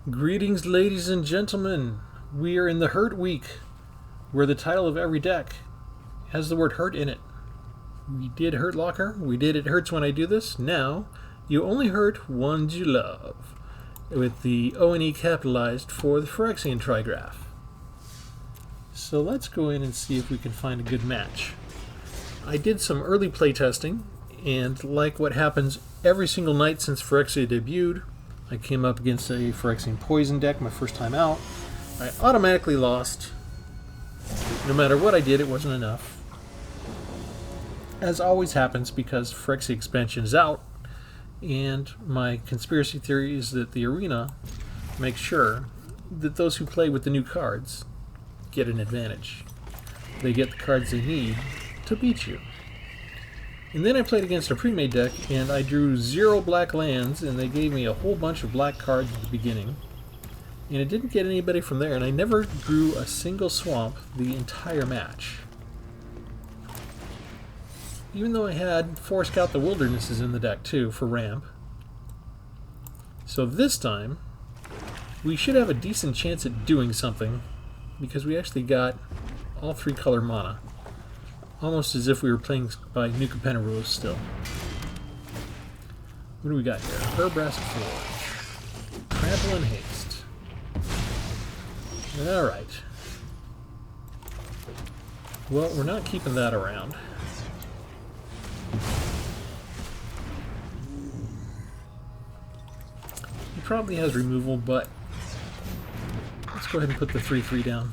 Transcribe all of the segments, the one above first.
Greetings, ladies and gentlemen. We are in the Hurt Week, where the title of every deck has the word hurt in it. We did Hurt Locker. We did It Hurts When I Do This. Now, you only hurt ones you love, with the O&E capitalized for the Phyrexian Trigraph. So let's go in and see if we can find a good match. I did some early playtesting, and like what happens every single night since Phyrexia debuted, I came up against a Phyrexian Poison deck my first time out. I automatically lost. No matter what I did, it wasn't enough. As always happens, because Phyrexia expansion is out, and my conspiracy theory is that the arena makes sure that those who play with the new cards get an advantage. They get the cards they need to beat you. And then I played against a pre-made deck, and I drew 0 black lands, and they gave me a whole bunch of black cards at the beginning. And it didn't get anybody from there, and I never drew a single swamp the entire match. Even though I had 4 Scout the Wildernesses in the deck too, for ramp. So this time, we should have a decent chance at doing something, because we actually got all 3 color mana. Almost as if we were playing by New Capenna rules still. What do we got here? Herbrask Forge. Trample and Haste. Alright. Well, we're not keeping that around. He probably has removal, but let's go ahead and put the 3/3 down.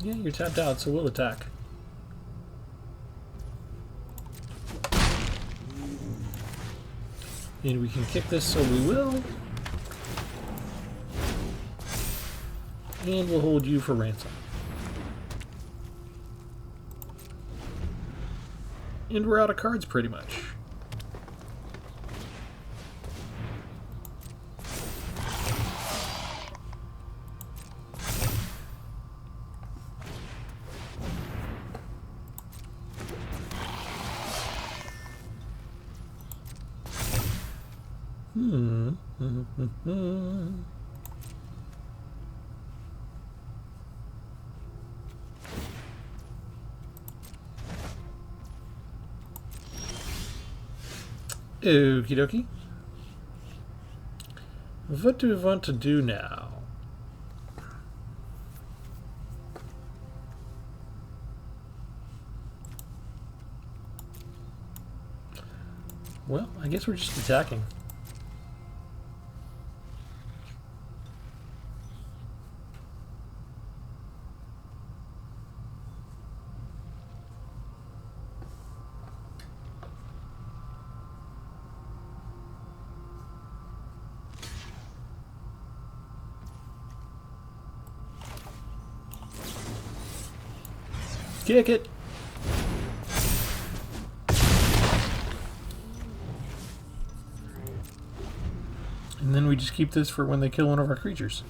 Yeah, you're tapped out, so we'll attack. And we can kick this, so we will. And we'll hold you for ransom. And we're out of cards pretty much. Okie dokie. What do we want to do now? Well, I guess we're just attacking. Kick it! And then we just keep this for when they kill one of our creatures.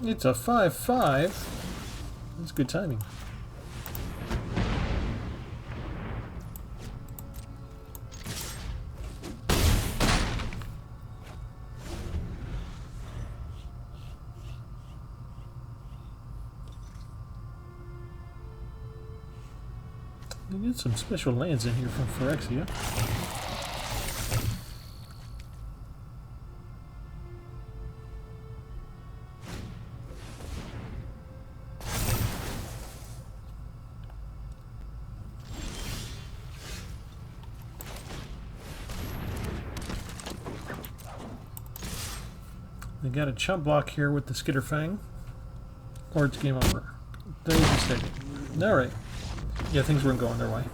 It's a 5/5. That's good timing. We get some special lands in here from Phyrexia. They got a chump block here with the Skitterfang, or it's game over. They just take it. Alright. Yeah, things weren't going their way.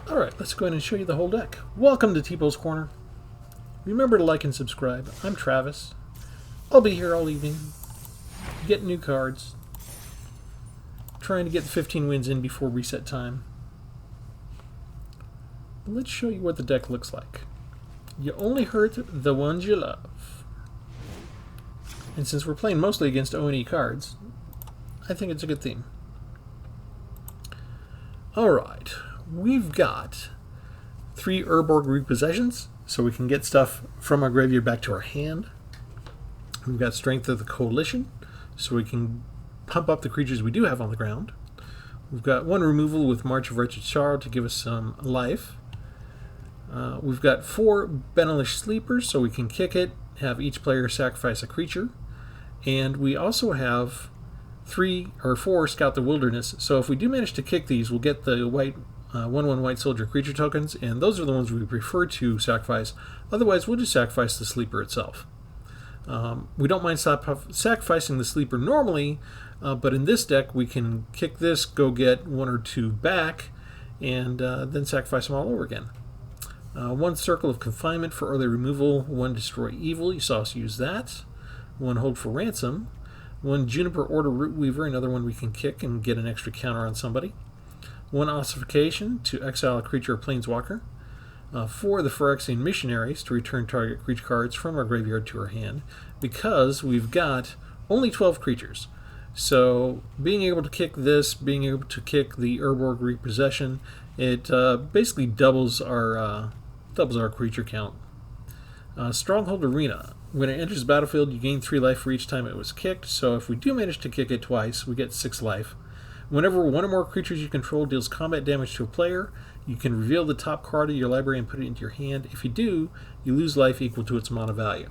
Alright, let's go ahead and show you the whole deck. Welcome to Tpull's Corner. Remember to like and subscribe. I'm Travis. I'll be here all evening, getting new cards, trying to get the 15 wins in before reset time. But let's show you what the deck looks like. You only hurt the ones you love. And since we're playing mostly against O&E cards, I think it's a good theme. Alright, we've got 3 Urborg repossessions, so we can get stuff from our graveyard back to our hand. We've got Strength of the Coalition, so we can pump up the creatures we do have on the ground. We've got 1 removal with March of Wretched Sorrow to give us some life. We've got 4 Benelish Sleepers, so we can kick it, have each player sacrifice a creature. And we also have 4 Scout the Wilderness, so if we do manage to kick these, we'll get the white 1/1 white soldier creature tokens, and those are the ones we prefer to sacrifice. Otherwise, we'll just sacrifice the sleeper itself. We don't mind sacrificing the sleeper normally, but in this deck we can kick this, go get 1 or 2 back, and then sacrifice them all over again. 1 Circle of Confinement for early removal, 1 Destroy Evil, you saw us use that. 1 Hold for Ransom, 1 Juniper Order Root Weaver, another one we can kick and get an extra counter on somebody. 1 Ossification to exile a creature or planeswalker. 4 the Phyrexian Missionaries to return target creature cards from our graveyard to our hand, because we've got only 12 creatures. So being able to kick this, being able to kick the Urborg repossession, it basically doubles our creature count. Stronghold Arena. When it enters the battlefield, you gain 3 life for each time it was kicked, so if we do manage to kick it twice, we get 6 life. Whenever 1 or more creatures you control deals combat damage to a player, you can reveal the top card of your library and put it into your hand. If you do, you lose life equal to its mana value.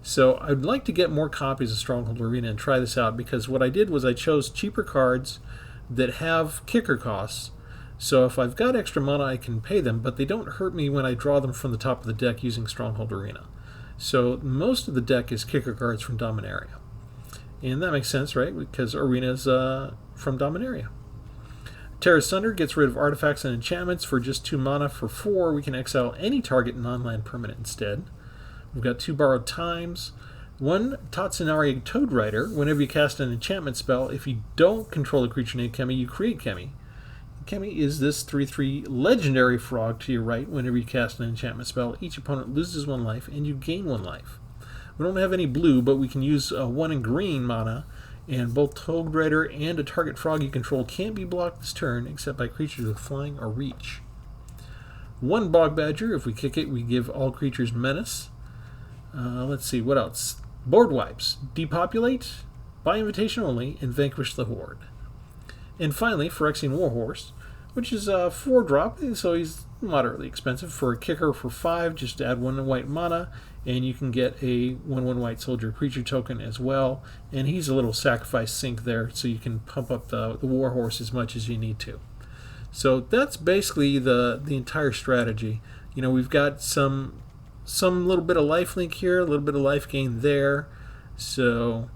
So I'd like to get more copies of Stronghold Arena and try this out, because what I did was I chose cheaper cards that have kicker costs. So if I've got extra mana, I can pay them, but they don't hurt me when I draw them from the top of the deck using Stronghold Arena. So most of the deck is kicker cards from Dominaria. And that makes sense, right? Because Arena is from Dominaria. Terra Sunder gets rid of artifacts and enchantments. For just 2 mana. For 4, we can exile any target non-land permanent instead. We've got 2 Borrowed Times. 1 Tatsunari Toad Rider. Whenever you cast an enchantment spell, if you don't control a creature named Kemi, you create Kemi. Kemi is this 3/3 legendary frog to your right. Whenever you cast an enchantment spell, each opponent loses 1 life and you gain 1 life. We don't have any blue, but we can use 1 in green mana, and both Toad Rider and a target frog you control can't be blocked this turn except by creatures with flying or reach. 1 Bog Badger. If we kick it, we give all creatures menace. Let's see, what else? Board Wipes. Depopulate, by invitation only, and vanquish the Horde. And finally, Phyrexian Warhorse, which is a 4-drop, so he's moderately expensive. For a kicker for 5, just add 1 white mana, and you can get a 1/1 white soldier creature token as well. And he's a little sacrifice sink there, so you can pump up the Warhorse as much as you need to. So that's basically the entire strategy. You know, we've got some little bit of lifelink here, a little bit of life gain there. So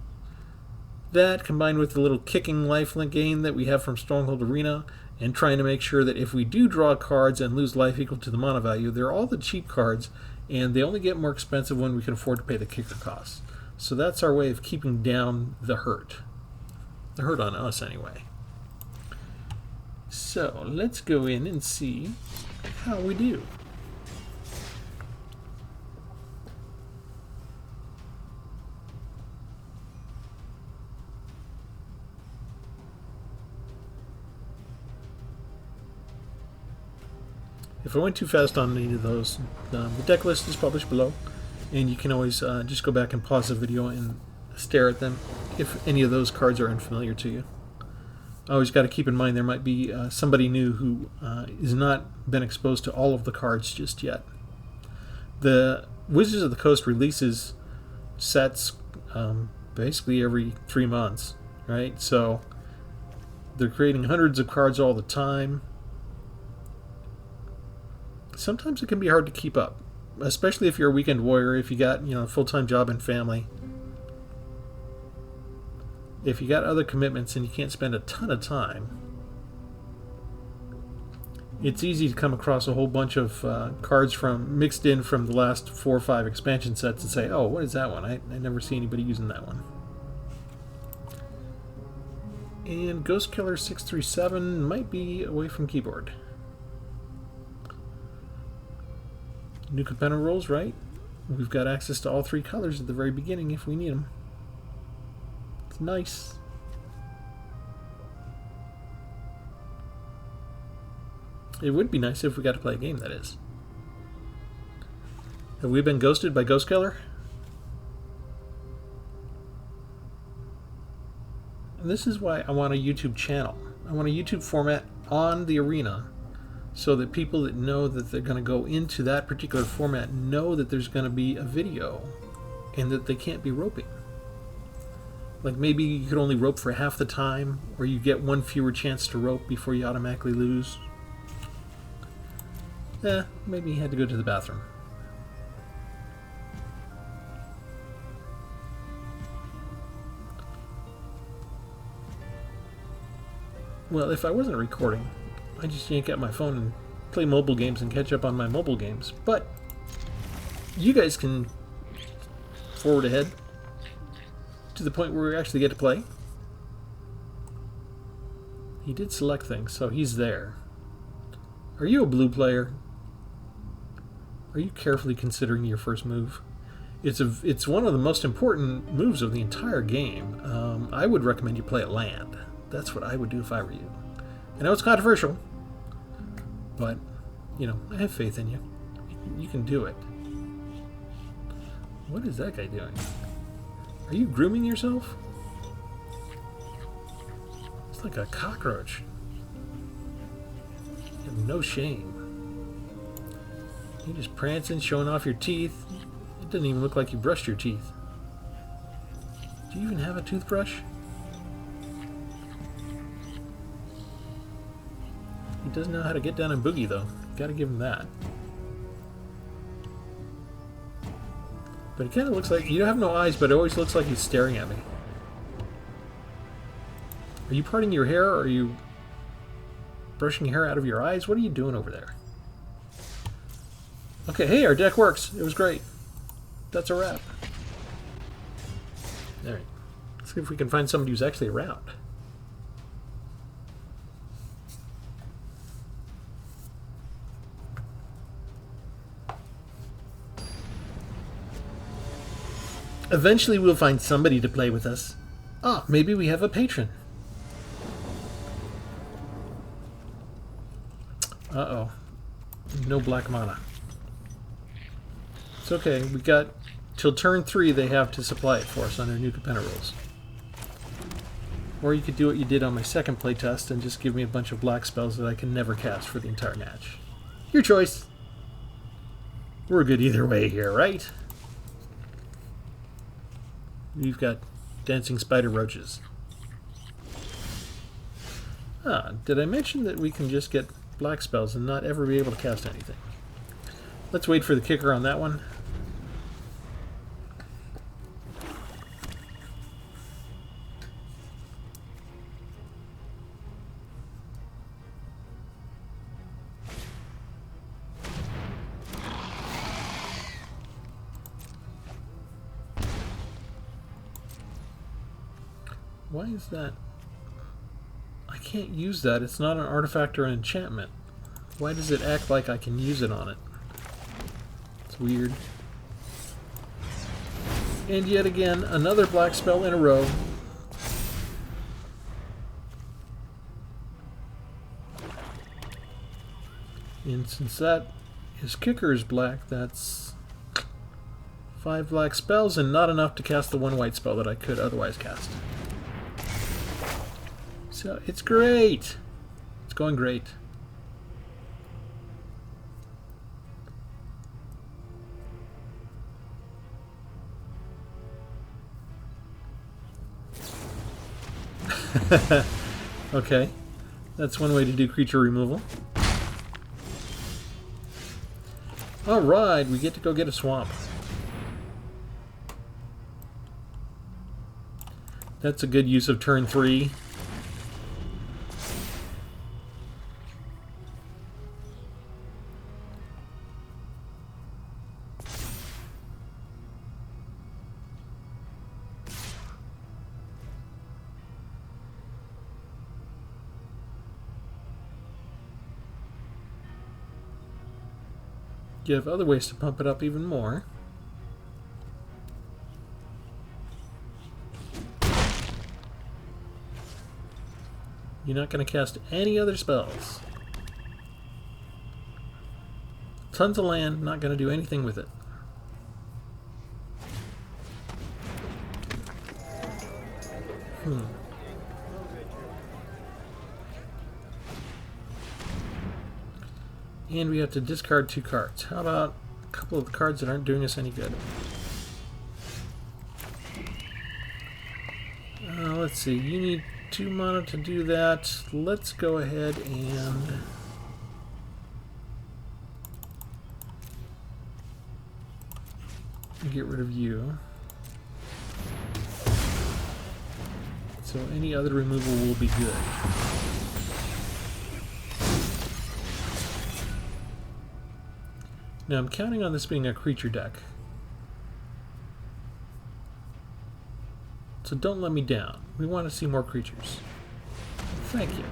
that, combined with the little kicking lifelink gain that we have from Stronghold Arena, and trying to make sure that if we do draw cards and lose life equal to the mana value, they're all the cheap cards, and they only get more expensive when we can afford to pay the kicker costs. So that's our way of keeping down the hurt. The hurt on us, anyway. So let's go in and see how we do. If I went too fast on any of those, the deck list is published below, and you can always just go back and pause the video and stare at them if any of those cards are unfamiliar to you. Always got to keep in mind there might be somebody new who has not been exposed to all of the cards just yet. The Wizards of the Coast releases sets basically every 3 months, right? So they're creating hundreds of cards all the time. Sometimes it can be hard to keep up, especially if you're a weekend warrior, if you got, a full-time job and family. If you got other commitments and you can't spend a ton of time It's easy to come across a whole bunch of cards mixed in from the last 4 or 5 expansion sets and say, oh, what is that one? I never see anybody using that one. And Ghost Killer 637 might be away from keyboard. New Capenna rules, right? We've got access to all 3 colors at the very beginning if we need them. It's nice. It would be nice if we got to play a game, that is. Have we been ghosted by Ghost Killer? And this is why I want a YouTube channel. I want a YouTube format on the arena so that people that know that they're going to go into that particular format know that there's going to be a video and that they can't be roping. Like maybe you could only rope for half the time, or you get 1 fewer chance to rope before you automatically lose. Maybe he had to go to the bathroom. Well, if I wasn't recording, I'd just yank out my phone and play mobile games and catch up on my mobile games. But you guys can forward ahead to the point where we actually get to play. He did select things, so he's there. Are you a blue player? Are you carefully considering your first move? It's one of the most important moves of the entire game. I would recommend you play at land. That's what I would do if I were you. I know it's controversial, but, you know, I have faith in you. You can do it. What is that guy doing? Are you grooming yourself? It's like a cockroach. You have no shame. You're just prancing, showing off your teeth. It doesn't even look like you brushed your teeth. Do you even have a toothbrush? He does know how to get down and boogie, though. Gotta give him that. But it kind of looks like... You have no eyes, but it always looks like he's staring at me. Are you parting your hair, or are you brushing hair out of your eyes? What are you doing over there? Okay, hey, our deck works. It was great. That's a wrap. Alright. Let's see if we can find somebody who's actually around. Eventually we'll find somebody to play with us. Ah, maybe we have a patron. Uh-oh. No black mana. It's okay. We got till turn 3 they have to supply it for us on their new Capenna rules. Or you could do what you did on my second playtest and just give me a bunch of black spells that I can never cast for the entire match. Your choice. We're good either way here, right? We've got dancing spider roaches. Ah, did I mention that we can just get black spells and not ever be able to cast anything? Let's wait for the kicker on that one. Why is that? I can't use that. It's not an artifact or an enchantment. Why does it act like I can use it on it? It's weird. And yet again, another black spell in a row. And since that his kicker is black, that's 5 black spells and not enough to cast the 1 white spell that I could otherwise cast. So it's great. It's going great. Okay, that's one way to do creature removal. Alright, we get to go get a swamp. That's a good use of turn 3. You have other ways to pump it up even more. You're not going to cast any other spells. Tons of land, not going to do anything with it. And we have to discard 2 cards. How about a couple of the cards that aren't doing us any good? Let's see, you need 2 mana to do that. Let's go ahead and get rid of you. So any other removal will be good. Now I'm counting on this being a creature deck. So don't let me down. We want to see more creatures. Thank you.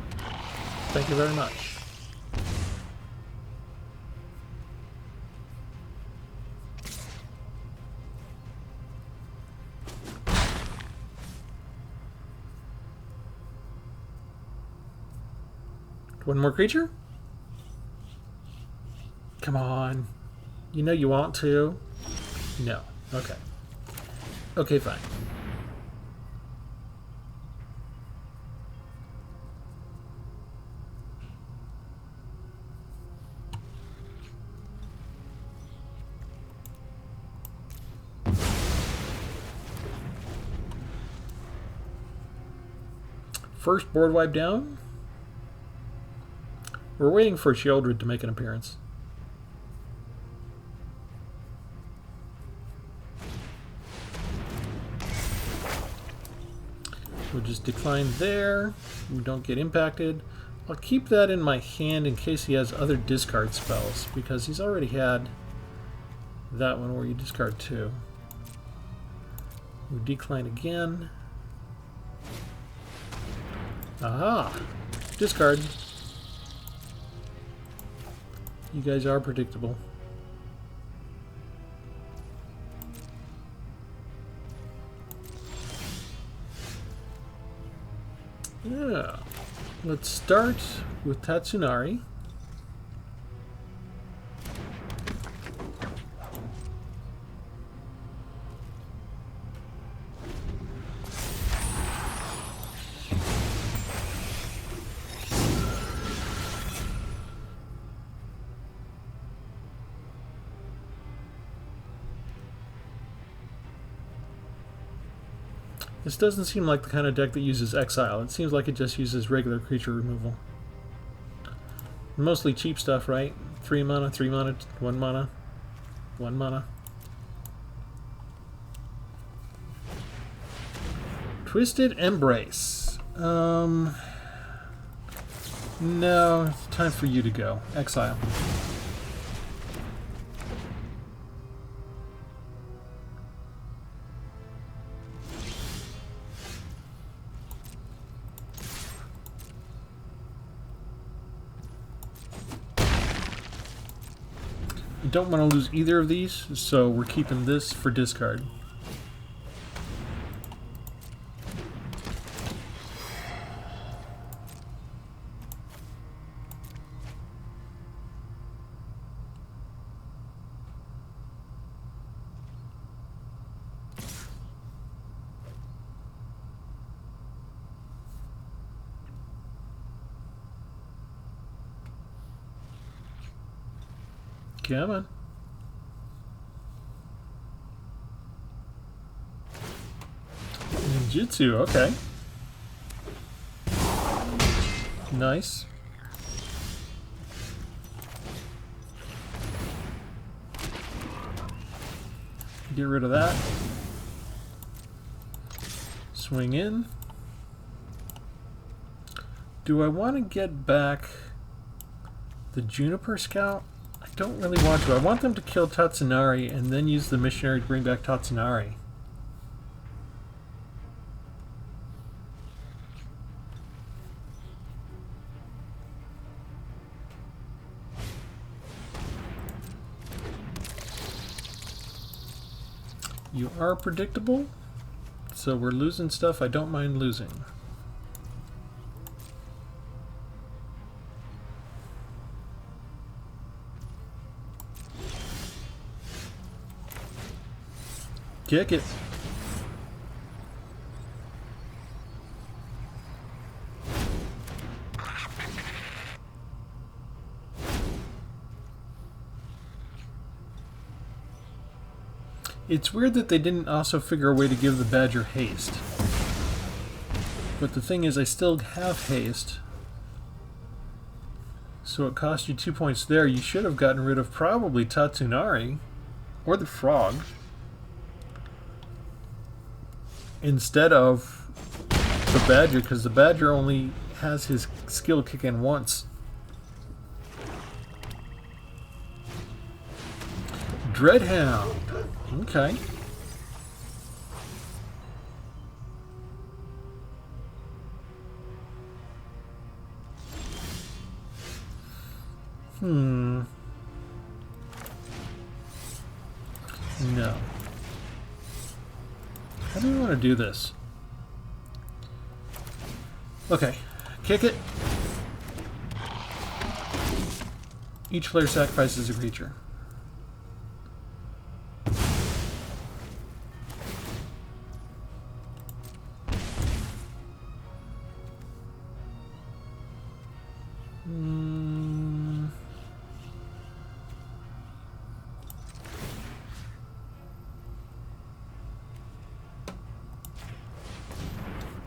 Thank you very much. One more creature? Come on. You know you want to. No. Okay. Okay, fine. First board wipe down. We're waiting for Sheoldred to make an appearance. We'll just decline there. We don't get impacted. I'll keep that in my hand in case he has other discard spells, because he's already had that one where you discard 2. We decline again. Aha! Discard. You guys are predictable. Yeah. Let's start with Tatsunari. This doesn't seem like the kind of deck that uses Exile. It seems like it just uses regular creature removal. Mostly cheap stuff, right? 3 mana, 3 mana, 1 mana, 1 mana. Twisted Embrace. No, it's time for you to go. Exile. Don't want to lose either of these, so we're keeping this for discard. Come on. Ninjutsu, okay. Nice. Get rid of that. Swing in. Do I want to get back the Juniper Scout? I don't really want to. I want them to kill Tatsunari and then use the missionary to bring back Tatsunari. You are predictable, so we're losing stuff I don't mind losing. Kick it. It's weird that they didn't also figure a way to give the Badger haste. But the thing is, I still have haste. So it cost you 2 points there. You should have gotten rid of probably Tatsunari. Or the frog. Instead of the Badger, because the Badger only has his skill kick in once. Dreadhound. Okay. No. How do we want to do this? Okay. Kick it. Each player sacrifices a creature.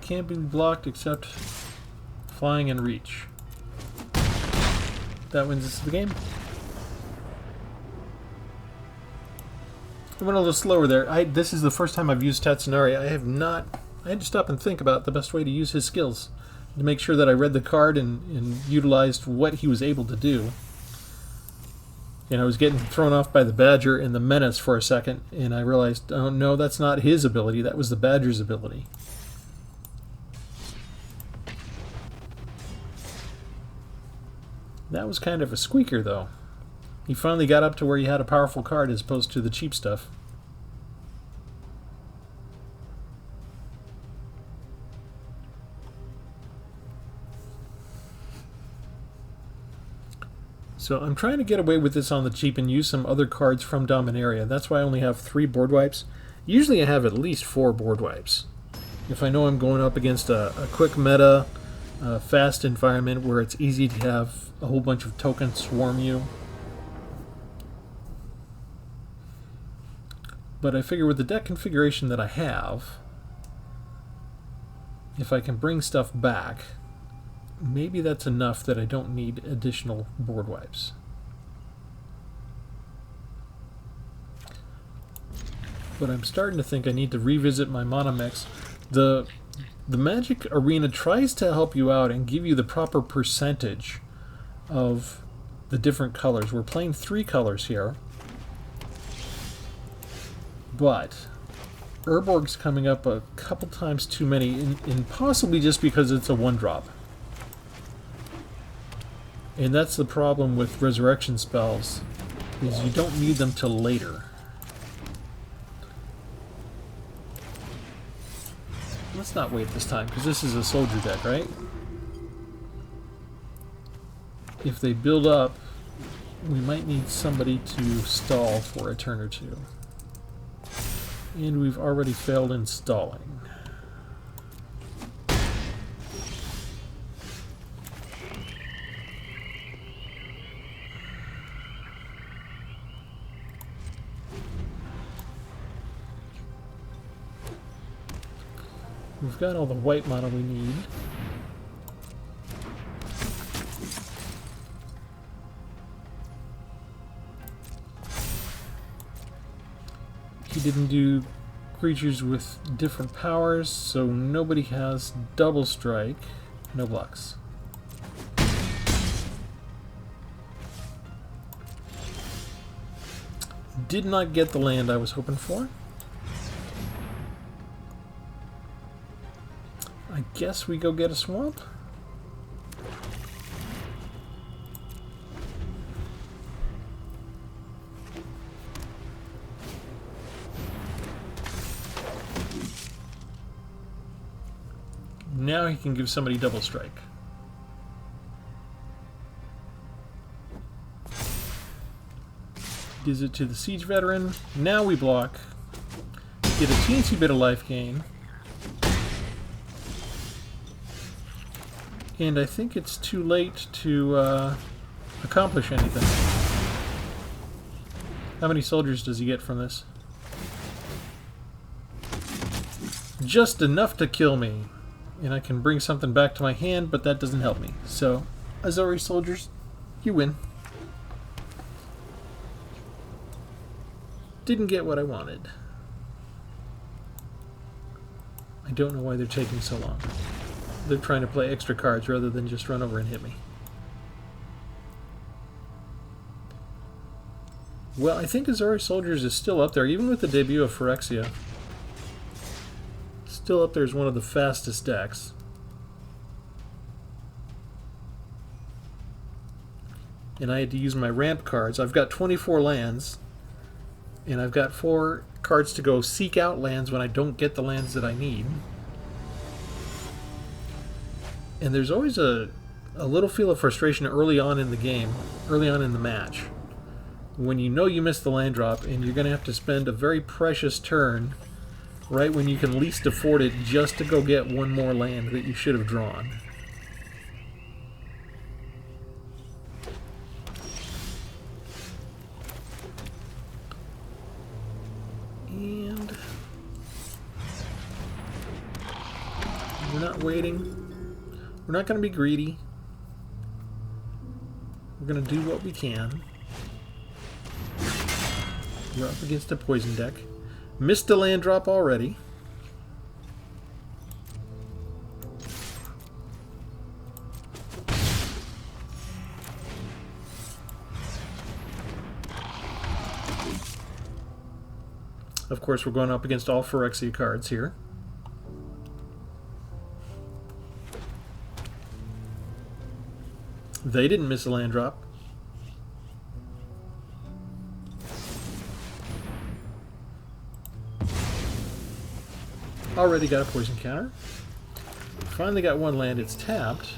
Can't be blocked except flying and reach. That wins us the game. I went a little slower there. This is the first time I've used Tatsunari. I have not. I had to stop and think about the best way to use his skills to make sure that I read the card and utilized what he was able to do. And I was getting thrown off by the Badger and the Menace for a second, and I realized, oh no, that's not his ability. That was the Badger's ability. That was kind of a squeaker, though. He finally got up to where he had a powerful card as opposed to the cheap stuff. So I'm trying to get away with this on the cheap and use some other cards from Dominaria. That's why I only have 3 board wipes. Usually I have at least 4 board wipes. If I know I'm going up against a quick meta, fast environment where it's easy to have a whole bunch of tokens swarm you. But I figure with the deck configuration that I have, if I can bring stuff back, maybe that's enough that I don't need additional board wipes. But I'm starting to think I need to revisit my mana mix. The Magic Arena tries to help you out and give you the proper percentage of the different colors. We're playing 3 colors here. But Urborg's coming up a couple times too many, and possibly just because it's a 1-drop. And that's the problem with resurrection spells, is you don't need them till later. Let's not wait this time, because this is a soldier deck, right? If they build up, we might need somebody to stall for a turn or two. And we've already failed in stalling. We've got all the white mana we need. He didn't do creatures with different powers, so nobody has double strike. No blocks. Did not get the land I was hoping for. I guess we go get a swamp. Now he can give somebody double strike. Gives it to the Siege Veteran. Now we block. Get a teensy bit of life gain. And I think it's too late to accomplish anything. How many soldiers does he get from this? Just enough to kill me. And I can bring something back to my hand, but that doesn't help me. So, Azori soldiers, you win. Didn't get what I wanted. I don't know why they're taking so long. They're trying to play extra cards rather than just run over and hit me. Well, I think Azori Soldiers is still up there, even with the debut of Phyrexia. Still up there as one of the fastest decks. And I had to use my ramp cards. I've got 24 lands. And I've got 4 cards to go seek out lands when I don't get the lands that I need. And there's always a little feel of frustration early on in the game, early on in the match, when you know you missed the land drop and you're going to have to spend a very precious turn right when you can least afford it just to go get one more land that you should have drawn. And we're not waiting. We're not going to be greedy. We're going to do what we can. We're up against a poison deck. Missed a land drop already. Of course, we're going up against all Phyrexia cards here. They didn't miss a land drop. Already got a poison counter. Finally got one land, it's tapped.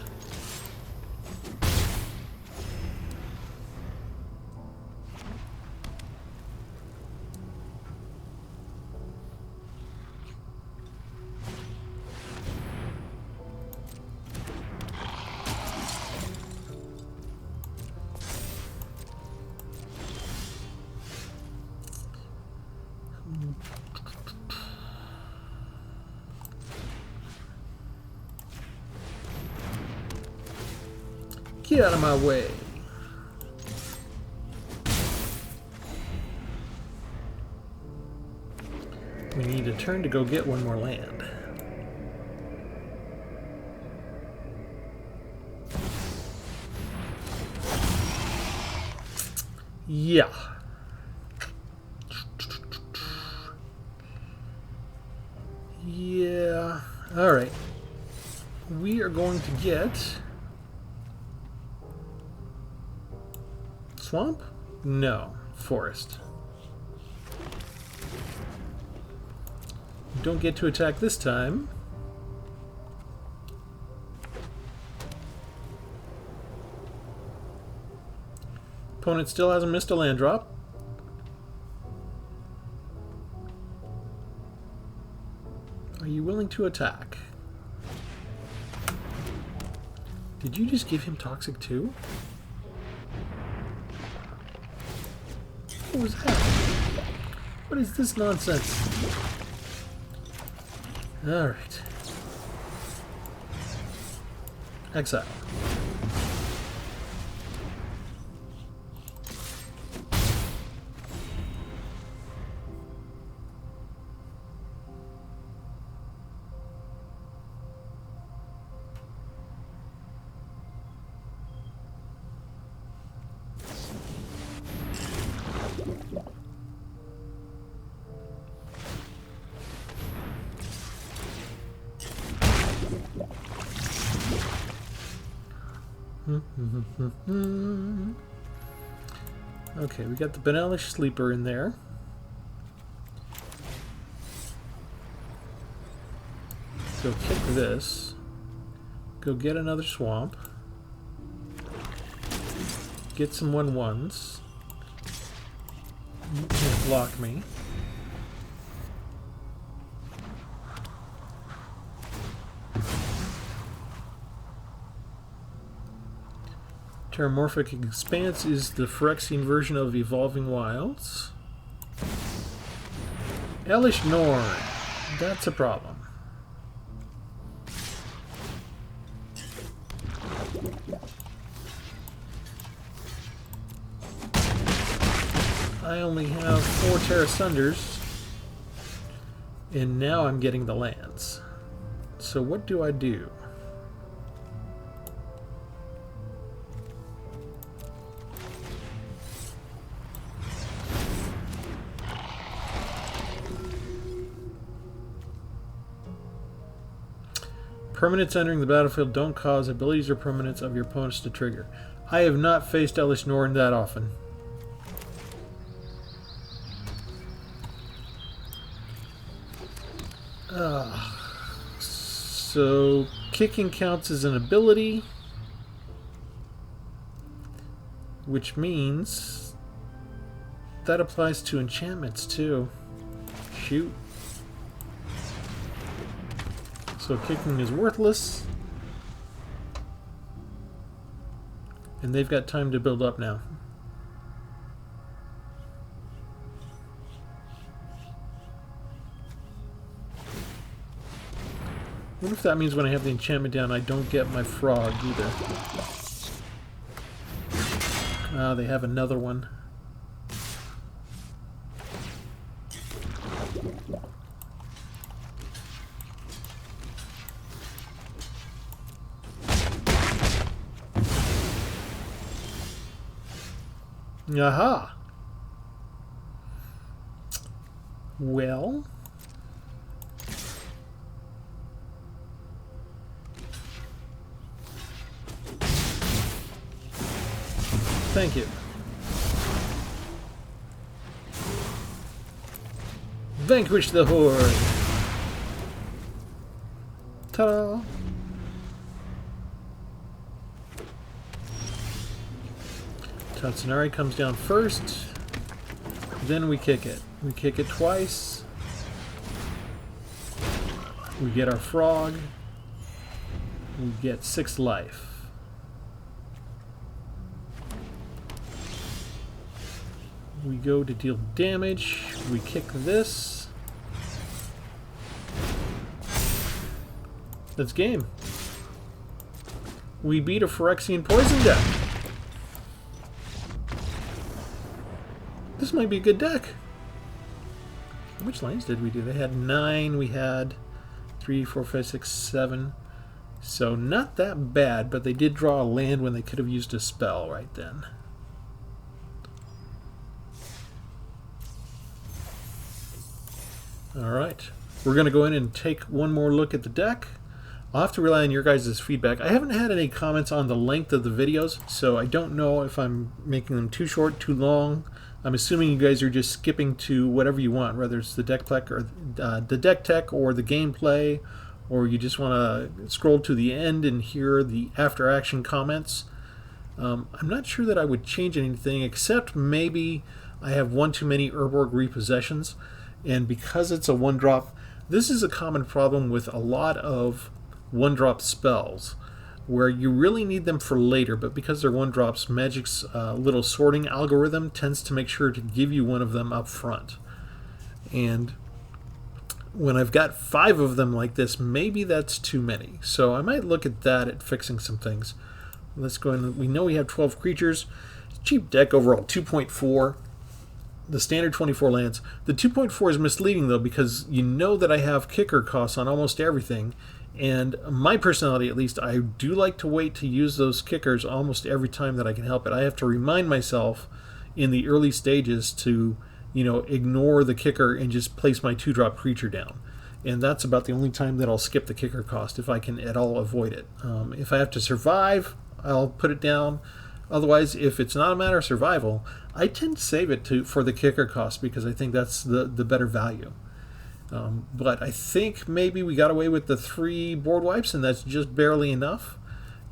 Get out of my way. We need a turn to go get one more land. Yeah. Yeah. All right. We are going to get swamp? No. Forest. Don't get to attack this time. Opponent still hasn't missed a land drop. Are you willing to attack? Did you just give him Toxic too? What was that? What is this nonsense? Alright. Exile. Okay, we got the Banalish Sleeper in there. So kick this. Go get another swamp. Get some 1/1s. You can't block me. Terramorphic Expanse is the Phyrexian version of Evolving Wilds. Elish Norn. That's a problem. I only have 4 Terra Sunders, and now I'm getting the lands. So what do I do? Permanents entering the battlefield don't cause abilities or permanents of your opponents to trigger. I have not faced Elish Norn that often. So kicking counts as an ability, which means that applies to enchantments too. Shoot. So kicking is worthless, and they've got time to build up now. What if that means when I have the enchantment down, I don't get my frog either? Ah, they have another one. Aha! Well... Thank you. Vanquish the horde! Ta-da! Tatsunari comes down first, then we kick it. We kick it twice. We get our frog. We get 6 life. We go to deal damage. We kick this. That's game. We beat a Phyrexian poison deck. This might be a good deck. How much lands did we do? They had 9. We had 3, 4, 5, 6, 7. So not that bad, but they did draw a land when they could have used a spell right then. Alright, we're going to go in and take one more look at the deck. I'll have to rely on your guys' feedback. I haven't had any comments on the length of the videos, so I don't know if I'm making them too short, too long. I'm assuming you guys are just skipping to whatever you want, whether it's the deck tech or the deck tech or the gameplay, or you just want to scroll to the end and hear the after action comments. I'm not sure that I would change anything, except maybe I have one too many Urborg repossessions. And because it's a 1-drop, this is a common problem with a lot of 1-drop spells, where you really need them for later, but because they're 1-drops, Magic's little sorting algorithm tends to make sure to give you one of them up front. And when I've got 5 of them like this, maybe that's too many. So I might look at that, at fixing some things. Let's go in. We know we have 12 creatures. Cheap deck overall, 2.4. The standard 24 lands. The 2.4 is misleading though, because you know that I have kicker costs on almost everything, and my personality at least, I do like to wait to use those kickers almost every time that I can help it. I have to remind myself in the early stages to, you know, ignore the kicker and just place my 2-drop creature down. And that's about the only time that I'll skip the kicker cost, if I can at all avoid it. If I have to survive, I'll put it down. Otherwise, if it's not a matter of survival, I tend to save it for the kicker cost, because I think that's the better value. But I think maybe we got away with the 3 board wipes, and that's just barely enough.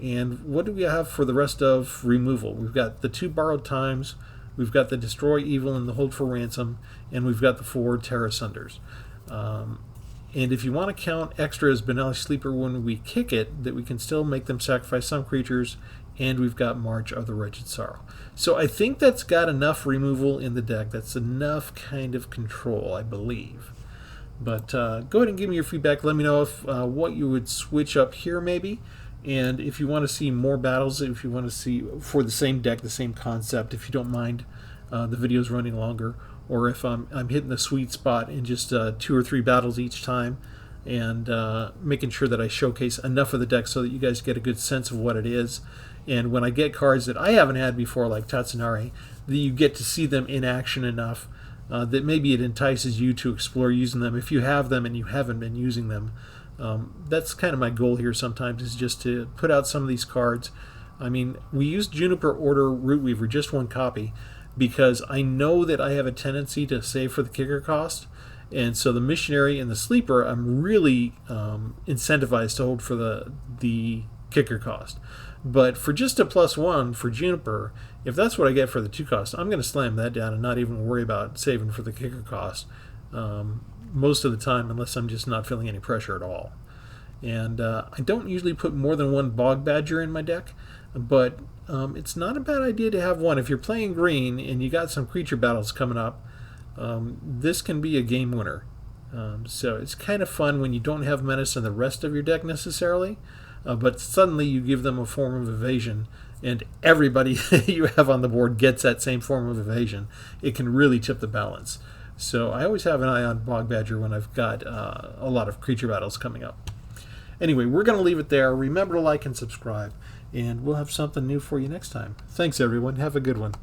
And what do we have for the rest of removal? We've got the 2 borrowed times, we've got the destroy evil and the hold for ransom, and we've got the 4 terror sunders. And if you want to count extra as Benelli Sleeper when we kick it, that we can still make them sacrifice some creatures, and we've got March of the Wretched Sorrow. So I think that's got enough removal in the deck. That's enough kind of control, I believe. But go ahead and give me your feedback. Let me know if what you would switch up here maybe. And if you want to see more battles, if you want to see for the same deck, the same concept, if you don't mind the videos running longer, or if I'm hitting the sweet spot in just 2 or 3 battles each time, and making sure that I showcase enough of the deck so that you guys get a good sense of what it is. And when I get cards that I haven't had before, like Tatsunari, that you get to see them in action enough that maybe it entices you to explore using them if you have them and you haven't been using them. That's kind of my goal here sometimes, is just to put out some of these cards. I mean, we used Juniper Order Rootweaver, just 1 copy, because I know that I have a tendency to save for the kicker cost. And so the Missionary and the Sleeper, I'm really incentivized to hold for the kicker cost. But for just a +1 for Juniper, if that's what I get for the 2 cost, I'm going to slam that down and not even worry about saving for the kicker cost most of the time, unless I'm just not feeling any pressure at all. And I don't usually put more than 1 Bog Badger in my deck, but it's not a bad idea to have 1. If you're playing green and you got some creature battles coming up, this can be a game winner. So it's kind of fun when you don't have Menace in the rest of your deck necessarily, but suddenly you give them a form of evasion, and everybody you have on the board gets that same form of evasion. It can really tip the balance. So I always have an eye on Bog Badger when I've got a lot of creature battles coming up. Anyway, we're going to leave it there. Remember to like and subscribe, and we'll have something new for you next time. Thanks, everyone. Have a good one.